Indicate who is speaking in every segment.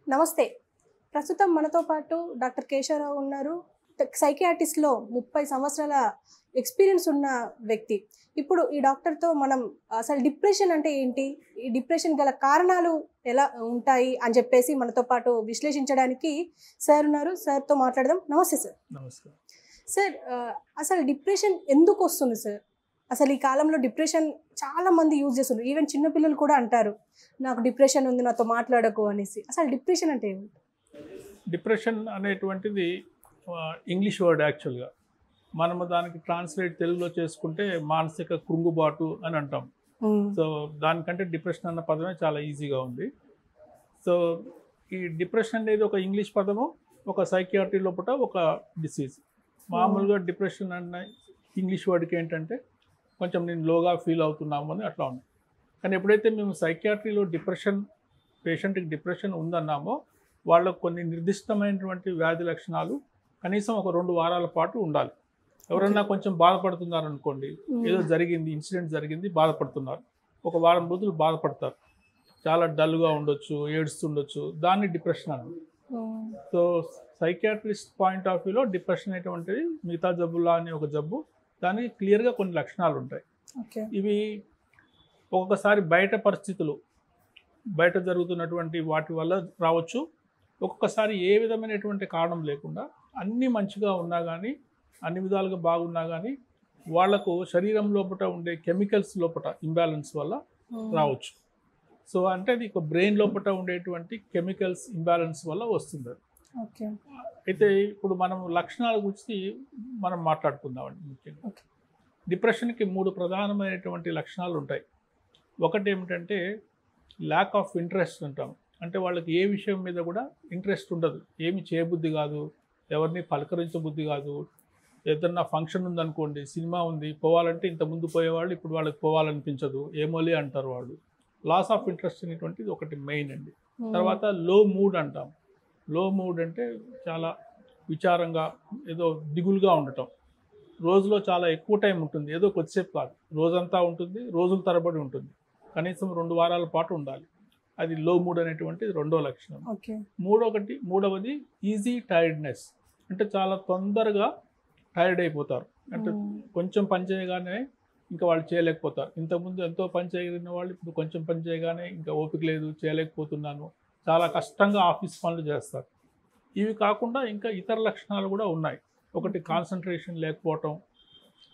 Speaker 1: నమస్తే. ప్రస్తుతం మనతో పాటు డాక్టర్ కేశవరావు ఉన్నారు. సైకియాట్రిస్ట్‌లో 30 సంవత్సరాల ఎక్స్‌పీరియన్స్ ఉన్న వ్యక్తి. ఇప్పుడు ఈ డాక్టర్‌తో మనం అసలు డిప్రెషన్ అంటే ఏంటి? ఈ డిప్రెషన్ గల కారణాలు ఎలా ఉంటాయి అని చెప్పేసి మనతో పాటు విశ్లేషించడానికి సార్ ఉన్నారు. సార్‌తో మాట్లాడదాం. నమస్తే సార్.
Speaker 2: నమస్కారం.
Speaker 1: సార్ అసలు డిప్రెషన్ ఎందుకు వస్తుంది సార్? అసలు ఈ కాలంలో డిప్రెషన్ చాలా మంది యూజ్ చేస్తున్నారు. ఈవెన్ చిన్న పిల్లలు కూడా అంటారు, నాకు డిప్రెషన్ ఉంది, నాతో మాట్లాడకు అనేసి. అసలు డిప్రెషన్ అంటే ఏమిటి?
Speaker 2: డిప్రెషన్ అనేటువంటిది ఇంగ్లీష్ వర్డ్ యాక్చువల్గా. మనము దానికి ట్రాన్స్లేట్ తెలుగులో చేసుకుంటే మానసిక కృంగుబాటు అని అంటాం. సో దానికంటే డిప్రెషన్ అన్న పదమే చాలా ఈజీగా ఉంది. సో ఈ డిప్రెషన్ అనేది ఒక ఇంగ్లీష్ పదము, ఒక సైకియాట్రీ లోపల ఒక డిసీజ్. మామూలుగా డిప్రెషన్ అన్న ఇంగ్లీష్ వర్డ్కి ఏంటంటే కొంచెం నేను లోగా ఫీల్ అవుతున్నాము అని అట్లా ఉంది. కానీ ఎప్పుడైతే మేము సైకియాట్రీలో పేషెంట్కి డిప్రెషన్ ఉందన్నామో వాళ్ళకు కొన్ని నిర్దిష్టమైనటువంటి వ్యాధి లక్షణాలు కనీసం ఒక 2 వారాల పాటు ఉండాలి. ఎవరన్నా కొంచెం బాధపడుతున్నారు అనుకోండి, ఏదో జరిగింది, ఇన్సిడెంట్ జరిగింది, బాధపడుతున్నారు, ఒక వారం రోజులు బాధపడతారు, చాలా డల్గా ఉండొచ్చు, ఏడుస్తుండొచ్చు, దాన్ని డిప్రెషన్ అన్నది. సో సైకియాట్రిస్ట్ పాయింట్ ఆఫ్ వ్యూలో డిప్రెషన్ అనేటువంటిది మిగతా జబ్బులా అనే ఒక జబ్బు, దానికి క్లియర్గా కొన్ని లక్షణాలు ఉంటాయి. ఇవి ఒక్కొక్కసారి బయట పరిస్థితులు, బయట జరుగుతున్నటువంటి వాటి వల్ల రావచ్చు. ఒక్కొక్కసారి ఏ విధమైనటువంటి కారణం లేకుండా అన్నీ మంచిగా ఉన్నా కానీ, అన్ని విధాలుగా బాగున్నా కానీ వాళ్లకు శరీరం లోపల ఉండే కెమికల్స్ లోపల ఇంబ్యాలెన్స్ వల్ల రావచ్చు. సో అంటే అది ఒక బ్రెయిన్ లోపల ఉండేటువంటి కెమికల్స్ ఇంబ్యాలెన్స్ వల్ల వస్తుంది. అయితే ఇప్పుడు మనం లక్షణాల గురించి మనం మాట్లాడుకుందామండి. ముఖ్యంగా డిప్రెషన్కి 3 ప్రధానమైనటువంటి లక్షణాలు ఉంటాయి. ఒకటి ఏమిటంటే ల్యాక్ ఆఫ్ ఇంట్రెస్ట్ అంటాం. అంటే వాళ్ళకి ఏ విషయం మీద కూడా ఇంట్రెస్ట్ ఉండదు, ఏమి చేయబుద్ధి కాదు, ఎవరిని పలకరించబుద్ధి కాదు. ఏదన్నా ఫంక్షన్ ఉందనుకోండి, సినిమా ఉంది, పోవాలంటే ఇంతకుముందు పోయేవాళ్ళు ఇప్పుడు వాళ్ళకి పోవాలనిపించదు, ఏమోలే అంటారు వాళ్ళు. లాస్ ఆఫ్ ఇంట్రెస్ట్ అనేటువంటిది ఒకటి మెయిన్ అండి. తర్వాత లో మూడ్ అంటాం. లో మూడ్ అంటే చాలా విచారంగా, ఏదో దిగులుగా ఉండటం. రోజులో చాలా ఎక్కువ టైం ఉంటుంది, ఏదో కొద్దిసేపు కాదు, రోజంతా ఉంటుంది, రోజుల తరబడి ఉంటుంది, కనీసం 2 వారాల పాటు ఉండాలి. అది లో మూడ్ అనేటువంటిది రెండో లక్షణం. మూడవది ఈజీ టైర్డ్నెస్. అంటే చాలా తొందరగా టైర్డ్ అయిపోతారు. అంటే కొంచెం పని చేయగానే ఇంకా వాళ్ళు చేయలేకపోతారు. ఇంతకుముందు ఎంతో పని చేయగలిగిన వాళ్ళు ఇప్పుడు కొంచెం పని చేయగానే ఇంకా ఓపిక లేదు, చేయలేకపోతున్నాను, చాలా కష్టంగా ఆఫీస్ పనులు చేస్తారు. ఇవి కాకుండా ఇంకా ఇతర లక్షణాలు కూడా ఉన్నాయి. ఒకటి కాన్సన్ట్రేషన్ లేకపోవటం,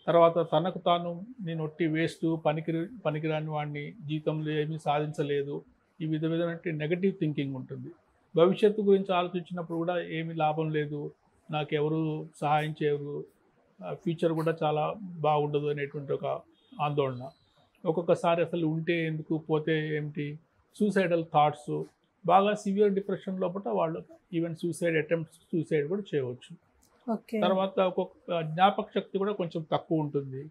Speaker 2: తర్వాత తనకు తాను నేను ఒట్టి వేస్ట్, పనికిరాని వాడిని, జీవితంలో ఏమీ సాధించలేదు, ఈ విధమైన నెగటివ్ థింకింగ్ ఉంటుంది. భవిష్యత్తు గురించి ఆలోచించినప్పుడు కూడా ఏమీ లాభం లేదు, నాకెవరు సహాయం చేయరు, ఫ్యూచర్ కూడా చాలా బాగుండదు అనేటువంటి ఒక ఆందోళన. ఒక్కొక్కసారి అసలు ఉంటే ఎందుకు, పోతే ఏమిటి, సూసైడల్ థాట్స్. బాగా సివియర్ డిప్రెషన్ లోపల వాళ్ళు ఈవెన్ సూసైడ్ కూడా చేయవచ్చు. తర్వాత ఒక్కొక్క జ్ఞాపక శక్తి కూడా కొంచెం తక్కువ ఉంటుంది.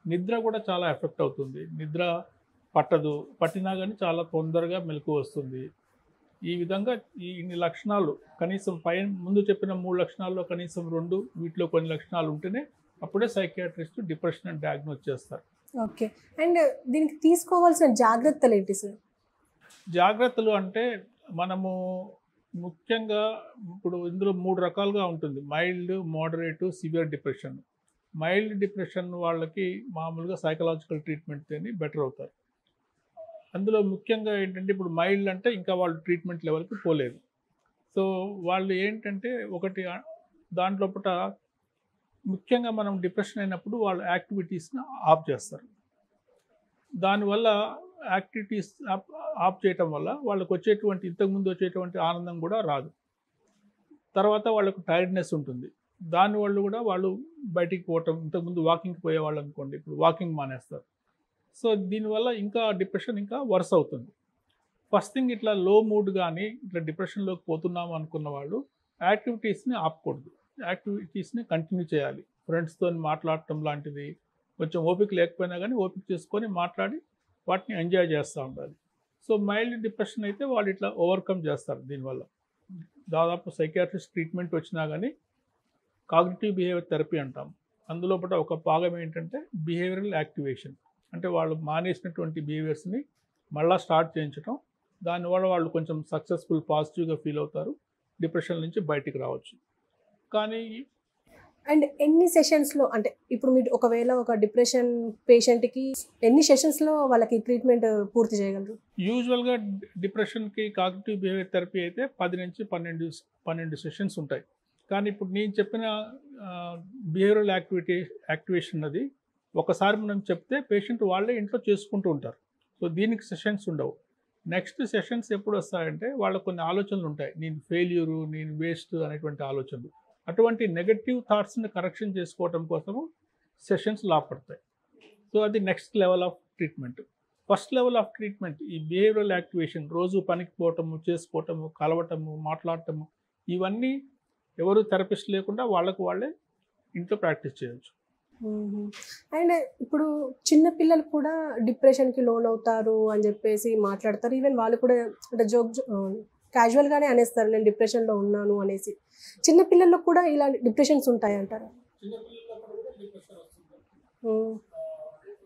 Speaker 2: నిద్ర కూడా చాలా ఎఫెక్ట్ అవుతుంది. నిద్ర పట్టదు, పట్టినా కానీ చాలా తొందరగా మెలకు వస్తుంది. ఈ విధంగా ఇన్ని లక్షణాలు, కనీసం ముందు చెప్పిన 3 లక్షణాల్లో కనీసం 2, వీటిలో కొన్ని లక్షణాలు ఉంటేనే అప్పుడే సైకియాట్రిస్ట్ డిప్రెషన్ అని డయాగ్నోస్ చేస్తారు.
Speaker 1: ఓకే. అండ్ దీనికి తీసుకోవాల్సిన జాగ్రత్తలు ఏంటి సార్?
Speaker 2: జాగ్రత్తలు అంటే మనము ముఖ్యంగా ఇప్పుడు ఇందులో 3 రకాలుగా ఉంటుంది: mild, moderate, severe depression. Mild depression వాళ్ళకి మామూలుగా సైకలాజికల్ ట్రీట్మెంట్తోని బెటర్ అవుతారు. అందులో ముఖ్యంగా ఏంటంటే ఇప్పుడు మైల్డ్ అంటే ఇంకా వాళ్ళు ట్రీట్మెంట్ లెవెల్కి పోలేదు. సో వాళ్ళు ఏంటంటే ఒకటి దాంట్లోపట ముఖ్యంగా మనం డిప్రెషన్ అయినప్పుడు వాళ్ళు యాక్టివిటీస్ని ఆఫ్ చేస్తారు. దానివల్ల యాక్టివిటీస్ ఆఫ్ చేయటం వల్ల వాళ్ళకు వచ్చేటువంటి, ఇంతకుముందు వచ్చేటువంటి ఆనందం కూడా రాదు. తర్వాత వాళ్ళకు టైర్డ్నెస్ ఉంటుంది. దానివల్ల కూడా వాళ్ళు బయటికి పోవటం, ఇంతకుముందు వాకింగ్కి పోయేవాళ్ళు అనుకోండి, ఇప్పుడు వాకింగ్ మానేస్తారు. సో దీనివల్ల ఇంకా డిప్రెషన్ ఇంకా వర్స్ అవుతుంది. ఫస్ట్ థింగ్, ఇట్లా లో మూడ్ కానీ ఇట్లా డిప్రెషన్లోకి పోతున్నాము అనుకున్న వాళ్ళు యాక్టివిటీస్ని ఆపకూడదు, యాక్టివిటీస్ని కంటిన్యూ చేయాలి. ఫ్రెండ్స్తో మాట్లాడటం లాంటిది, కొంచెం ఓపిక లేకపోయినా కానీ ఓపిక చేసుకొని మాట్లాడి వాటిని ఎంజాయ్ చేస్తూ ఉండాలి. సో మైల్డ్ డిప్రెషన్ అయితే వాళ్ళు ఇట్లా ఓవర్కమ్ చేస్తారు. దీనివల్ల దాదాపు సైకియాట్రిస్ట్ ట్రీట్మెంట్ వచ్చినా కానీ కాగ్నిటివ్ బిహేవియర్ థెరపీ అంటాం. అందులో ఒక భాగం ఏంటంటే బిహేవియరల్ యాక్టివేషన్. అంటే వాళ్ళు మానేసినటువంటి బిహేవియర్స్ని మళ్ళీ స్టార్ట్ చేయించడం, దానివల్ల వాళ్ళు కొంచెం సక్సెస్ఫుల్ పాజిటివ్గా ఫీల్ అవుతారు, డిప్రెషన్ నుంచి బయటికి రావచ్చు. కానీ
Speaker 1: అండ్ ఎన్ని సెషన్స్లో, అంటే ఇప్పుడు మీరు ఒకవేళ ఒక డిప్రెషన్ పేషెంట్కి ఎన్ని సెషన్స్లో వాళ్ళకి ట్రీట్మెంట్ పూర్తి చేయగలరు?
Speaker 2: యూజువల్గా డిప్రెషన్కి కాగ్నిటివ్ బిహేవియర్ థెరపీ అయితే 10 నుంచి 12 సెషన్స్ ఉంటాయి. కానీ ఇప్పుడు నేను చెప్పిన బిహేవియరల్ యాక్టివేషన్ అది ఒకసారి మనం చెప్తే పేషెంట్ వాళ్ళే ఇంట్లో చేసుకుంటూ ఉంటారు. సో దీనికి సెషన్స్ ఉండవు. నెక్స్ట్ సెషన్స్ ఎప్పుడు వస్తాయంటే వాళ్ళకు కొన్ని ఆలోచనలు ఉంటాయి, నేను ఫెయిల్యూరు, నేను వేస్ట్ అనేటువంటి ఆలోచనలు. అటువంటి నెగటివ్ థాట్స్ని కరెక్షన్ చేసుకోవటం కోసము సెషన్స్ లాభపడతాయి. సో అది next level of treatment. First level of treatment ఈ బిహేవియరల్ యాక్టివేషన్, రోజు పనికి పోవటము, చేసుకోవటము, కలవటము, మాట్లాడటము, ఇవన్నీ ఎవరు థెరపిస్ట్ లేకుండా వాళ్ళకు వాళ్ళే ఇంట్లో ప్రాక్టీస్ చేయొచ్చు.
Speaker 1: అండ్ ఇప్పుడు చిన్న పిల్లలు కూడా డిప్రెషన్కి లోన్ అవుతారు అని చెప్పేసి మాట్లాడతారు. ఈవెన్ వాళ్ళు కూడా అంటే క్యాజువల్గానే అనేస్తారు, నేను డిప్రెషన్లో ఉన్నాను అనేసి. చిన్న పిల్లల్లో కూడా ఇలా డిప్రెషన్స్ ఉంటాయంటారా?
Speaker 2: చిన్నపిల్లల్లో కూడా డిప్రెషన్ వస్తుంది.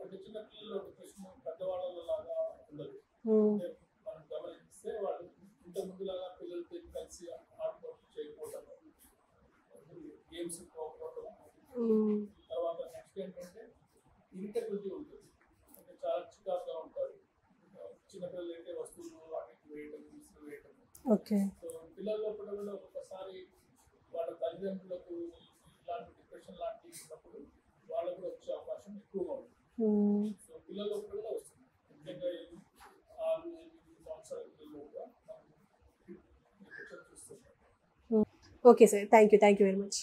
Speaker 2: అంటే చిన్నపిల్లల్లో డిప్రెషన్ పెద్దవాళ్ళలో లాగా ఉండదు. మనం గమనిస్తే వాళ్ళు ఇంత ముందులాగా పిల్లలతో కలిసి ఆడుకోవడం చేయకపోవడం, గేమ్స్ పోకపోవడం, తర్వాత నెక్స్ట్ ఏంటంటే ఇరిటబిలిటీ ఉంటుంది. అంటే చాలా చికాకుగా ఉంటారు. చిన్నపిల్లలు అయితే వస్తువులు వాటికి వేయటం, విసులు వేయటం.
Speaker 1: ఓకే.
Speaker 2: సో పిల్లల్లో కూడా ఒక్కొక్కసారి వాళ్ళ తల్లిదండ్రులకు ఇలాంటి డిప్రెషన్ లాంటివి ఉన్నప్పుడు వాళ్ళకు కూడా వచ్చే అవకాశం ఎక్కువగా ఉంటుంది. సో పిల్లల్లో కూడా వస్తుంది. ముఖ్యంగా 6-8 సంవత్సరాల పిల్లల్లో కూడా డిప్రెషన్ చూస్తున్నాం.
Speaker 1: Okay sir, thank you very much.